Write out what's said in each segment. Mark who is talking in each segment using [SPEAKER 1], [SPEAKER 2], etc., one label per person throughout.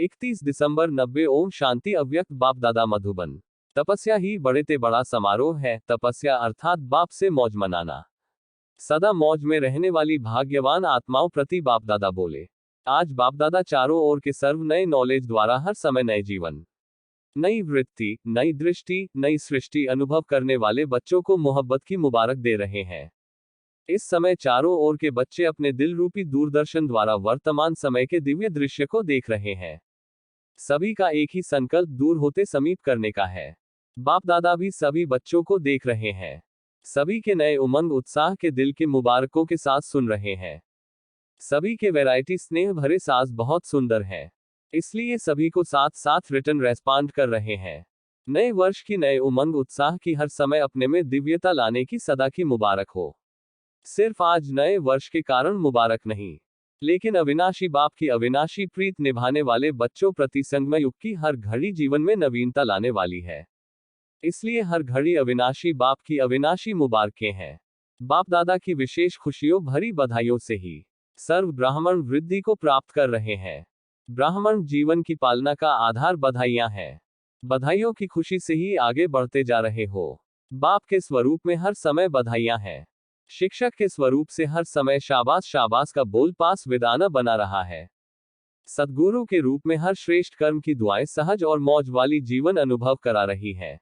[SPEAKER 1] 31 दिसंबर 90। ओम शांति। अव्यक्त बाप दादा मधुबन। तपस्या ही बड़े ते बड़ा समारोह है। तपस्या अर्थात बाप से मौज मनाना। सदा मौज में रहने वाली भाग्यवान आत्माओं प्रति बाप दादा बोले। आज बाप दादा चारों ओर के सर्व नए नॉलेज द्वारा हर समय नए जीवन, नई वृत्ति, नई दृष्टि, नई सृष्टि अनुभव करने वाले बच्चों को मोहब्बत की मुबारक दे रहे हैं। इस समय चारों ओर के बच्चे अपने दिल रूपी दूरदर्शन द्वारा वर्तमान समय के दिव्य दृश्य को देख रहे हैं। सभी का एक ही संकल्प दूर होते समीप करने का है। बाप दादा भी सभी बच्चों को देख रहे हैं। सभी के नए उमंग उत्साह के दिल के मुबारकों के साथ सुन रहे हैं। सभी के वैरायटी स्नेह भरे साज बहुत सुंदर हैं। इसलिए सभी को साथ साथ रिटर्न रेस्पॉन्ड कर रहे हैं। नए वर्ष की नए उमंग उत्साह की हर समय अपने में दिव्यता लाने की सदा की मुबारक हो। सिर्फ आज नए वर्ष के कारण मुबारक नहीं, लेकिन अविनाशी बाप की अविनाशी प्रीत निभाने वाले बच्चों प्रति संगमय युग की हर घड़ी जीवन में नवीनता लाने वाली है। इसलिए हर घड़ी अविनाशी बाप की अविनाशी मुबारकें हैं। बाप दादा की विशेष खुशियों भरी बधाइयों से ही सर्व ब्राह्मण वृद्धि को प्राप्त कर रहे हैं। ब्राह्मण जीवन की पालना का आधार बधाइयां हैं। बधाइयों की खुशी से ही आगे बढ़ते जा रहे हो। बाप के स्वरूप में हर समय बधाइयां हैं। शिक्षक के स्वरूप से हर समय शाबाश शाबाश का बोल पास विदाना बना रहा है। सद्गुरु के रूप में हर श्रेष्ठ कर्म की दुआएं सहज और मौज वाली जीवन अनुभव करा रही है।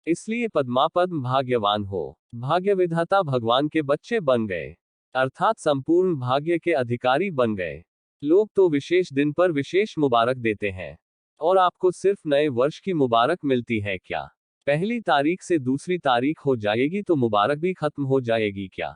[SPEAKER 1] इसलिए पद्मापद्म भाग्यवान हो। भाग्य विधाता भगवान के बच्चे बन गए, अर्थात संपूर्ण भाग्य के अधिकारी बन गए। लोग तो विशेष दिन पर विशेष मुबारक देते हैं, और आपको सिर्फ नए वर्ष की मुबारक मिलती है क्या? पहली तारीख से दूसरी तारीख हो जाएगी तो मुबारक भी खत्म हो जाएगी क्या?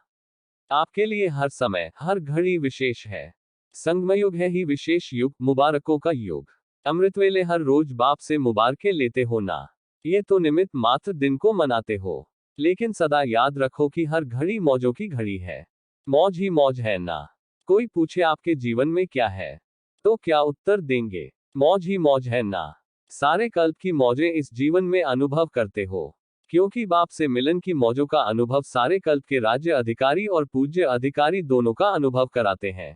[SPEAKER 1] आपके लिए हर समय हर घड़ी विशेष है। संगमय युग है ही विशेष युग, मुबारकों का युग। अमृत वेले हर रोज बाप से मुबारकें लेते हो ना। ये तो निमित्त मात्र दिन को मनाते हो, लेकिन सदा याद रखो कि हर घड़ी मौजों की घड़ी है। मौज ही मौज है ना। कोई पूछे आपके जीवन में क्या है, तो क्या उत्तर देंगे? मौज ही मौज है ना। सारे कल्प की मौजें इस जीवन में अनुभव करते हो, क्योंकि बाप से मिलन की मौजों का अनुभव सारे कल्प के राज्य अधिकारी और पूज्य अधिकारी दोनों का अनुभव कराते हैं।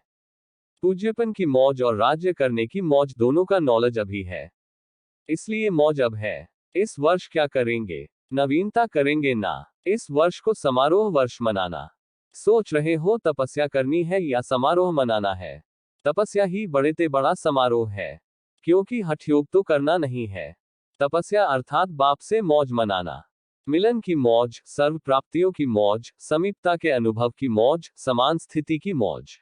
[SPEAKER 1] पूज्यपन की मौज और राज्य करने की मौज दोनों का नॉलेज अभी है, इसलिए मौज अब है। इस वर्ष क्या करेंगे? नवीनता करेंगे ना। इस वर्ष को समारोह वर्ष मनाना। सोच रहे हो तपस्या करनी है या समारोह मनाना है? तपस्या ही बड़े ते बड़ा समारोह है, क्योंकि हठयोग तो करना नहीं है। तपस्या अर्थात बाप से मौज मनाना। मिलन की मौज, सर्व प्राप्तियों की मौज, समीपता के अनुभव की मौज, समान स्थिति की मौज।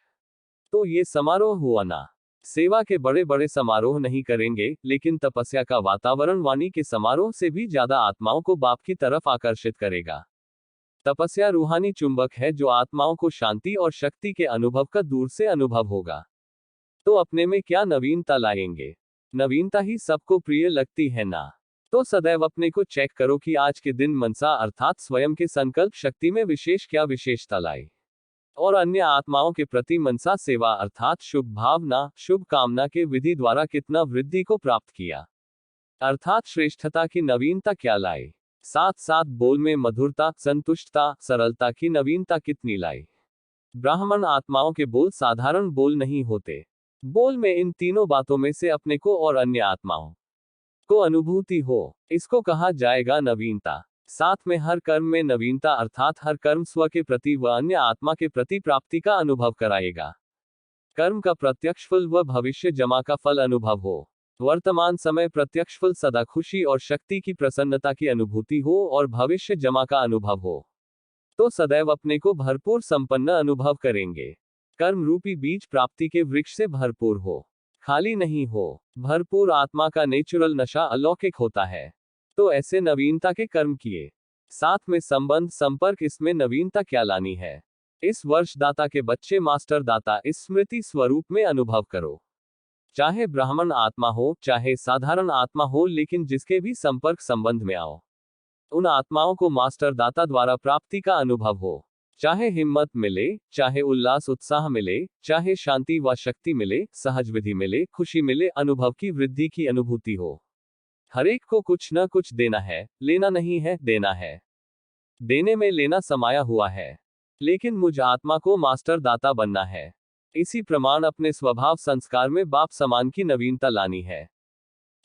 [SPEAKER 1] तो ये समारोह हुआ ना। सेवा के बड़े बड़े समारोह नहीं करेंगे, लेकिन तपस्या का वातावरण वाणी के समारोह से भी ज्यादा आत्माओं को बाप की तरफ आकर्षित करेगा। तपस्या रूहानी चुंबक है जो आत्माओं को शांति और शक्ति के अनुभव का दूर से अनुभव होगा। तो अपने में क्या नवीनता लाएंगे? नवीनता ही सबको प्रिय लगती है ना। तो सदैव अपने को चेक करो कि आज के दिन मनसा अर्थात स्वयं के संकल्प शक्ति में विशेष क्या विशेषता लाई, और अन्य आत्माओं के प्रति मनसा सेवा अर्थात शुभ भावना, शुभ कामना के विधि द्वारा कितना वृद्धि को प्राप्त किया, अर्थात श्रेष्ठता की नवीनता क्या लाई। साथ साथ बोल में मधुरता, संतुष्टता, सरलता की नवीनता कितनी लाई। ब्राह्मण आत्माओं के बोल साधारण बोल नहीं होते। बोल में इन तीनों बातों में से अपने को और अन्य आत्माओं को अनुभूति हो, इसको कहा जाएगा नवीनता। साथ में हर कर्म में नवीनता अर्थात हर कर्म स्व के प्रति व अन्य आत्मा के प्रति प्राप्ति का अनुभव कराएगा। कर्म का प्रत्यक्ष फल व भविष्य जमा का फल अनुभव हो। वर्तमान समय प्रत्यक्ष फल सदा खुशी और शक्ति की प्रसन्नता की अनुभूति हो और भविष्य जमा का अनुभव हो, तो सदैव अपने को भरपूर संपन्न अनुभव करेंगे। कर्म रूपी बीज प्राप्ति के वृक्ष से भरपूर हो, खाली नहीं हो। भरपूर आत्मा का नेचुरल नशा अलौकिक होता है। तो ऐसे नवीनता के कर्म किए, साथ में संबंध संपर्क, इसमें नवीनता क्या लानी है? इस वर्ष दाता के बच्चे मास्टर दाता इस स्मृति स्वरूप में अनुभव करो। चाहे ब्राह्मण आत्मा हो, चाहे साधारण आत्मा हो, लेकिन जिसके भी संपर्क संबंध में आओ, उन आत्माओं को मास्टर दाता द्वारा प्राप्ति का अनुभव हो। चाहे हिम्मत मिले, चाहे उल्लास उत्साह मिले, चाहे शांति व शक्ति मिले, सहज विधि मिले, खुशी मिले, अनुभव की वृद्धि की अनुभूति हो। हरेक को कुछ न कुछ देना है, लेना नहीं है, देना है। देने में लेना समाया हुआ है, लेकिन मुझ आत्मा को मास्टर दाता बनना है। इसी प्रमाण अपने स्वभाव संस्कार में बाप समान की नवीनता लानी है।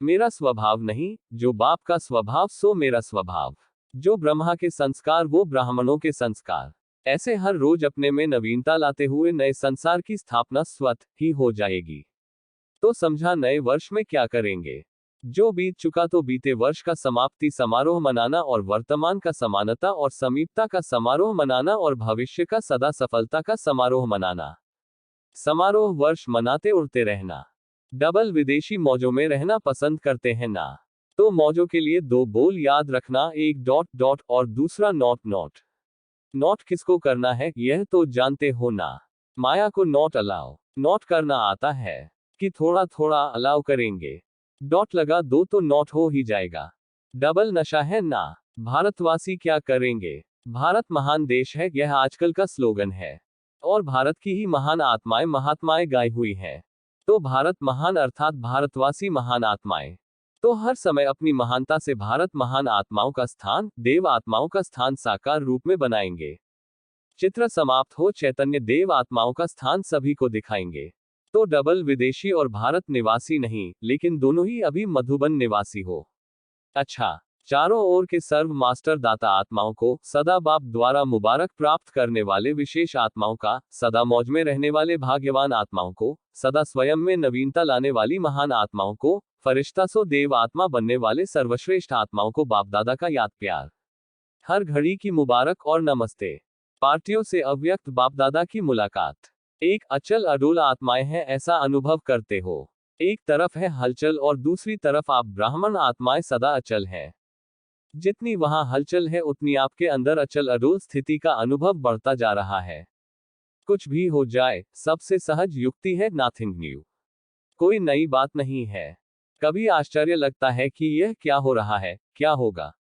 [SPEAKER 1] मेरा स्वभाव नहीं, जो बाप का स्वभाव सो मेरा स्वभाव। जो ब्रह्मा के संस्कार वो ब्राह्मणों के संस्कार। ऐसे हर रोज अपने में नवीनता लाते हुए नए संसार की स्थापना स्वतः ही हो जाएगी। तो समझा नए वर्ष में क्या करेंगे। जो बीत चुका तो बीते वर्ष का समाप्ति समारोह मनाना और वर्तमान का समानता और समीपता का समारोह मनाना और भविष्य का सदा सफलता का समारोह मनाना। समारोह वर्ष मनाते उड़ते रहना। डबल विदेशी मौजों में रहना पसंद करते हैं ना, तो मौजों के लिए दो बोल याद रखना, एक डॉट डॉट और दूसरा नॉट नॉट। नॉट किसको करना है यह तो जानते हो ना। माया को नॉट अलाउ। नॉट करना आता है कि थोड़ा थोड़ा अलाउ करेंगे। डॉट लगा दो तो नॉट हो ही जाएगा। डबल नशा है ना। भारतवासी क्या करेंगे। भारत महान देश है यह आजकल का स्लोगन है, और भारत की ही महान आत्माएं महात्माएं गाई हुई हैं। तो भारत महान अर्थात भारतवासी महान आत्माएं। तो हर समय अपनी महानता से भारत महान आत्माओं का स्थान, देव आत्माओं का स्थान साकार रूप में बनाएंगे। चित्र समाप्त हो चैतन्य देव आत्माओं का स्थान सभी को दिखाएंगे। तो डबल विदेशी और भारत निवासी नहीं, लेकिन दोनों ही अभी मधुबन निवासी हो। अच्छा, चारों ओर के सर्व मास्टर दाता आत्माओं को, सदा बाप द्वारा मुबारक प्राप्त करने वाले विशेष आत्माओं का, सदा मौज में रहने वाले भाग्यवान आत्माओं को, सदा स्वयं में नवीनता लाने वाली महान आत्माओं को, फरिश्ता सो देव आत्मा बनने वाले सर्वश्रेष्ठ आत्माओं को बाप दादा का याद प्यार। हर घड़ी की मुबारक और नमस्ते। पार्टियों से अव्यक्त बाप दादा की मुलाकात। एक अचल अडोल आत्माएं हैं ऐसा अनुभव करते हो। एक तरफ है हलचल और दूसरी तरफ आप ब्राह्मण आत्माएं सदा अचल हैं। जितनी वहां हलचल है उतनी आपके अंदर अचल अडोल स्थिति का अनुभव बढ़ता जा रहा है। कुछ भी हो जाए, सबसे सहज युक्ति है नथिंग न्यू। कोई नई बात नहीं है। कभी आश्चर्य लगता है कि यह क्या हो रहा है, क्या होगा।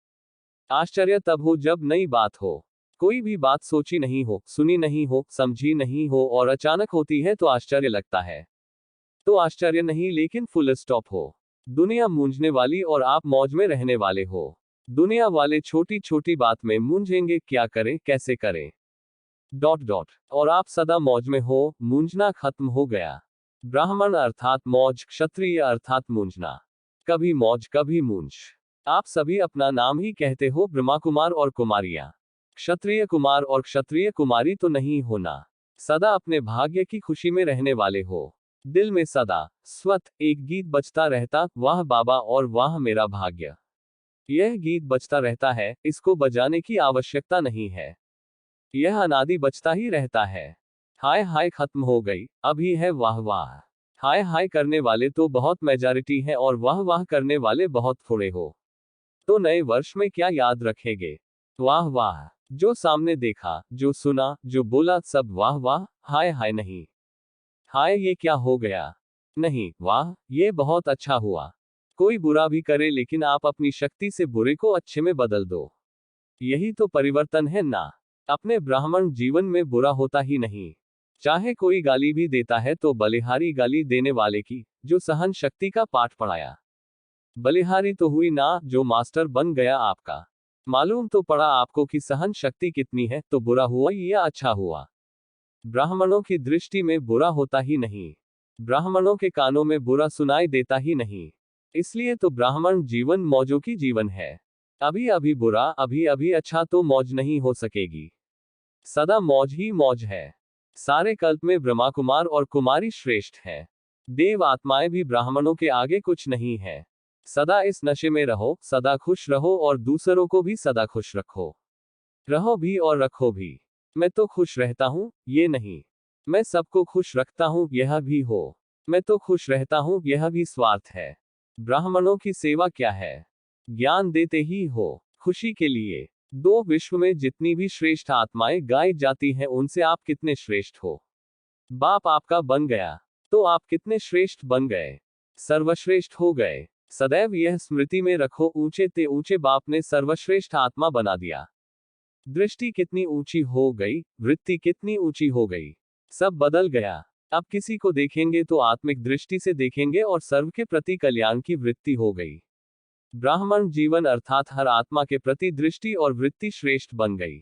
[SPEAKER 1] आश्चर्य तब हो जब नई बात हो। कोई भी बात सोची नहीं हो, सुनी नहीं हो, समझी नहीं हो और अचानक होती है तो आश्चर्य लगता है। तो आश्चर्य नहीं लेकिन फुल स्टॉप हो। दुनिया मूंझने वाली और आप मौज में रहने वाले हो। दुनिया वाले छोटी छोटी बात में मूंझेंगे, क्या करें कैसे करें। डॉट डॉट और आप सदा मौज में हो, मूंझना खत्म हो गया। ब्राह्मण अर्थात मौज, क्षत्रिय अर्थात मूंझना। कभी मौज कभी मूंझ। आप सभी अपना नाम ही कहते हो ब्रह्मा कुमार और कुमारियां। क्षत्रिय कुमार और क्षत्रिय कुमारी तो नहीं होना। सदा अपने भाग्य की खुशी में रहने वाले हो। दिल में सदा स्वत एक गीत बजता रहता, वाह बाबा और वाह मेरा भाग्य। यह गीत बजता रहता है, इसको बजाने की आवश्यकता नहीं है। यह अनादि बजता ही रहता है। हाय हाय खत्म हो गई, अभी है वाह वाह। हाय हाय करने वाले तो बहुत मेजॉरिटी है और वाह वाह करने वाले बहुत थोड़े हो। तो नए वर्ष में क्या याद रखेंगे। वाह वाह। जो सामने देखा, जो सुना, जो बोला सब वाह वाह। हाय हाय नहीं। हाय ये क्या हो गया। नहीं, वाह ये बहुत अच्छा हुआ। कोई बुरा भी करे लेकिन आप अपनी शक्ति से बुरे को अच्छे में बदल दो। यही तो परिवर्तन है ना। अपने ब्राह्मण जीवन में बुरा होता ही नहीं। चाहे कोई गाली भी देता है तो बलिहारी गाली देने वाले की, जो सहन शक्ति का पाठ पढ़ाया। बलिहारी तो हुई ना, जो मास्टर बन गया आपका। मालूम तो पड़ा आपको कि सहन शक्ति कितनी है, तो बुरा हुआ या अच्छा हुआ। ब्राह्मणों की दृष्टि में बुरा होता ही नहीं। ब्राह्मणों के कानों में बुरा सुनाई देता ही नहीं। इसलिए तो ब्राह्मण जीवन मौजों की जीवन है। अभी अभी बुरा, अभी अभी अच्छा तो मौज नहीं हो सकेगी। सदा मौज ही मौज है। सारे कल्प में ब्रह्मा कुमार और कुमारी श्रेष्ठ है। देव आत्माएं भी ब्राह्मणों के आगे कुछ नहीं है। सदा इस नशे में रहो, सदा खुश रहो और दूसरों को भी सदा खुश रखो। रहो भी और रखो भी। मैं तो खुश रहता हूं, ये नहीं। मैं सबको खुश रखता हूं, यह भी हो। मैं तो खुश रहता हूं, यह भी स्वार्थ है। ब्राह्मणों की सेवा क्या है। ज्ञान देते ही हो, खुशी के लिए। दो विश्व में जितनी भी श्रेष्ठ आत्माएं गाई जाती हैं उनसे आप कितने श्रेष्ठ हो। बाप आपका बन गया, तो आप कितने श्रेष्ठ बन गए। सर्वश्रेष्ठ हो गए। सदैव यह स्मृति में रखो, ऊंचे ते ऊंचे बाप ने सर्वश्रेष्ठ आत्मा बना दिया। दृष्टि कितनी ऊंची हो गई, वृत्ति कितनी ऊंची हो गई। सब बदल गया। अब किसी को देखेंगे तो आत्मिक दृष्टि से देखेंगे और सर्व के प्रति कल्याण की वृत्ति हो गई। ब्राह्मण जीवन अर्थात हर आत्मा के प्रति दृष्टि और वृत्ति श्रेष्ठ बन गई।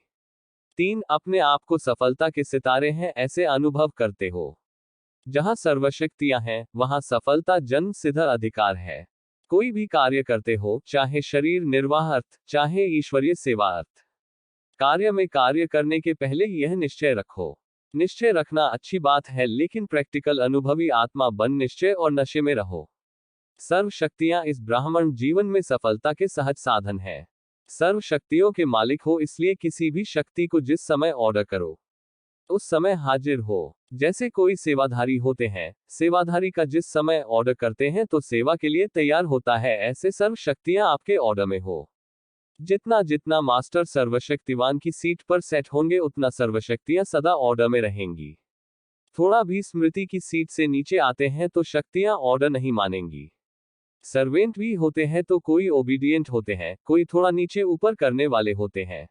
[SPEAKER 1] 3 अपने आप को सफलता के सितारे हैं ऐसे अनुभव करते हो। जहां सर्वशक्तियां हैं, वहां सफलता जन्म सिद्ध अधिकार है। कोई भी कार्य करते हो, चाहे शरीर निर्वाह अर्थ, चाहे ईश्वरीय सेवा अर्थ, कार्य में कार्य करने के पहले यह निश्चय रखो। निश्चय रखना अच्छी बात है, लेकिन प्रैक्टिकल अनुभवी आत्मा बन निश्चय और नशे में रहो। सर्व शक्तियां इस ब्राह्मण जीवन में सफलता के सहज साधन है। सर्व शक्तियों के मालिक हो, इसलिए किसी भी शक्ति को जिस समय ऑर्डर करो, उस समय हाजिर हो। जैसे कोई सेवाधारी होते हैं, सेवाधारी का जिस समय ऑर्डर करते हैं तो सेवा के लिए तैयार होता है, ऐसे सर्व शक्तियां आपके ऑर्डर में हो। जितना जितना मास्टर सर्वशक्तिवान की सीट पर सेट होंगे, उतना सर्वशक्तियां सदा ऑर्डर में रहेंगी। थोड़ा भी स्मृति की सीट से नीचे आते हैं तो शक्तियां ऑर्डर नहीं मानेंगी। सर्वेंट भी होते हैं तो कोई ओबीडियंट होते हैं, कोई थोड़ा नीचे ऊपर करने वाले होते हैं।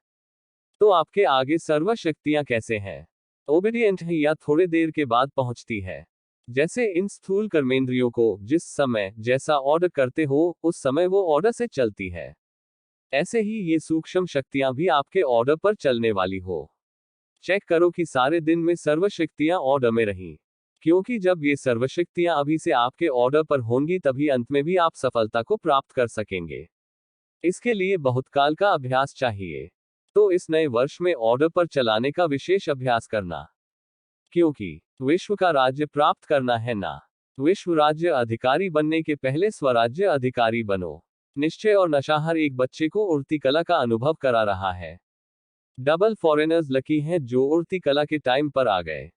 [SPEAKER 1] तो आपके आगे सर्व शक्तियां कैसे हैं? ओबीडियंट है या थोड़े देर के बाद पहुंचती है? जैसे इन स्थूल कर्मेंद्रियों को जिस समय जैसा ऑर्डर करते हो, उस समय वो ऑर्डर से चलती है। ऐसे ही ये सूक्ष्म शक्तियां भी आपके ऑर्डर पर चलने वाली हो। चेक करो कि सारे दिन में सर्व शक्तियां ऑर्डर में रहीं, क्योंकि जब ये सर्वशक्तियां अभी से आपके ऑर्डर पर होंगी, तभी अंत में भी आप सफलता को प्राप्त कर सकेंगे। इसके लिए बहुत काल का अभ्यास चाहिए। तो इस नए वर्ष में ऑर्डर पर चलाने का विशेष अभ्यास करना, क्योंकि विश्व का राज्य प्राप्त करना है ना। विश्व राज्य अधिकारी बनने के पहले स्वराज्य अधिकारी बनो। निश्चय और नशा हर एक बच्चे को उड़ती कला का अनुभव करा रहा है। डबल फॉरेनर्स लकी हैं जो उड़ती कला के टाइम पर आ गए।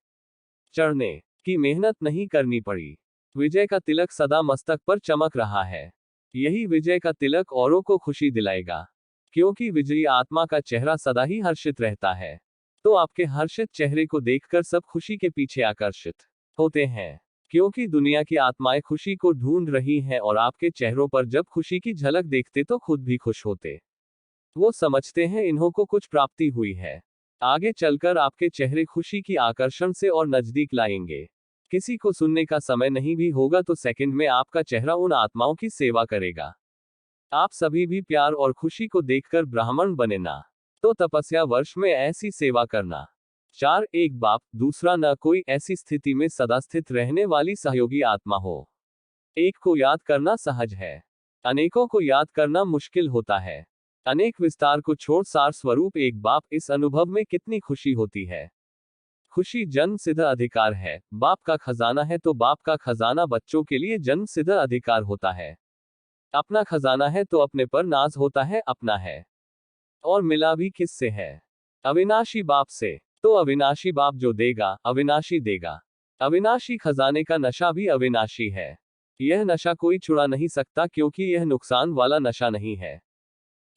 [SPEAKER 1] चढ़ने की मेहनत नहीं करनी पड़ी। विजय का तिलक सदा मस्तक पर चमक रहा है। यही विजय का तिलक औरों को खुशी दिलाएगा, क्योंकि विजयी आत्मा का चेहरा सदा ही हर्षित रहता है। तो आपके हर्षित चेहरे को देखकर सब खुशी के पीछे आकर्षित होते हैं, क्योंकि दुनिया की आत्माएं खुशी को ढूंढ रही हैं, और आपके चेहरों पर जब खुशी की झलक देखते तो खुद भी खुश होते। वो समझते हैं इन्हों को कुछ प्राप्ति हुई है। आगे चलकर आपके चेहरे खुशी की आकर्षण से और नजदीक लाएंगे। किसी को सुनने का समय नहीं भी होगा तो सेकंड में आपका चेहरा उन आत्माओं की सेवा करेगा। आप सभी भी प्यार और खुशी को देखकर ब्राह्मण बने ना। तो तपस्या वर्ष में ऐसी सेवा करना। 4 एक बाप, दूसरा न कोई ऐसी स्थिति में सदा स्थित रहने वाली सहयोगी आत्मा हो। एक को याद करना सहज है, अनेकों को याद करना मुश्किल होता है। अनेक विस्तार को छोड़ सार स्वरूप एक बाप, इस अनुभव में कितनी खुशी होती है। खुशी जन्म सिद्ध अधिकार है। बाप का खजाना है तो बाप का खजाना बच्चों के लिए जन्म सिद्ध अधिकार होता है। अपना खजाना है तो अपने पर नाज होता है, अपना है और मिला भी किससे है? अविनाशी बाप से। तो अविनाशी बाप जो देगा, अविनाशी देगा। अविनाशी खजाने का नशा भी अविनाशी है। यह नशा कोई छुड़ा नहीं सकता, क्योंकि यह नुकसान वाला नशा नहीं है।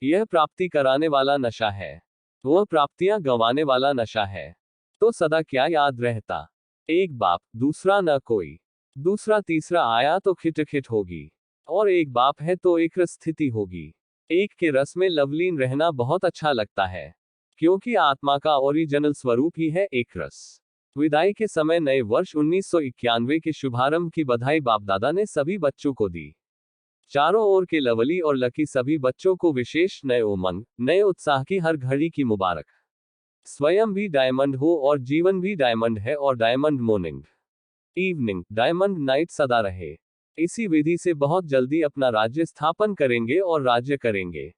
[SPEAKER 1] यह प्राप्ति कराने वाला नशा है। वह प्राप्तियां गंवाने वाला नशा है। तो सदा क्या याद रहता? एक बाप, दूसरा न कोई, दूसरा तीसरा आया तो खिटखिट होगी, और एक बाप है तो एक रस स्थिति होगी। एक के रस में लवलीन रहना बहुत अच्छा लगता है, क्योंकि आत्मा का ओरिजिनल स्वरूप ही है एक रस। विदाई के समय नए वर्ष 1991 के शुभारंभ की बधाई बाप दादा ने सभी बच्चों को दी। चारों ओर के लवली और लकी सभी बच्चों को विशेष नए उमंग, नए उत्साह की हर घड़ी की मुबारक। स्वयं भी डायमंड हो और जीवन भी डायमंड है, और diamond morning, evening, diamond night सदा रहे। इसी विधि से बहुत जल्दी अपना राज्य स्थापन करेंगे और राज्य करेंगे।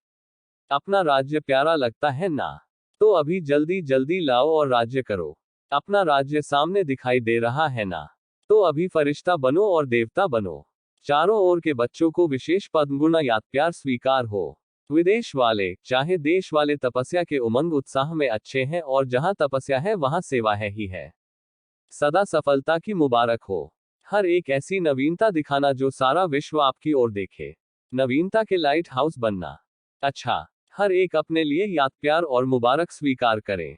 [SPEAKER 1] अपना राज्य प्यारा लगता है ना? तो अभी जल्दी जल्दी लाओ और राज्य करो। अपना राज्य सामने दिखाई दे रहा है ना? तो अभी फरिश्ता बनो और देवता बनो। चारों ओर के बच्चों को विशेष पद्मगुण याद प्यार स्वीकार हो। विदेश वाले चाहे देश वाले तपस्या के उमंग उत्साह में अच्छे हैं, और जहां तपस्या है वहां सेवा है ही है। सदा सफलता की मुबारक हो। हर एक ऐसी नवीनता दिखाना जो सारा विश्व आपकी ओर देखे। नवीनता के लाइट हाउस बनना। अच्छा, हर एक अपने लिए याद प्यार और मुबारक स्वीकार करे।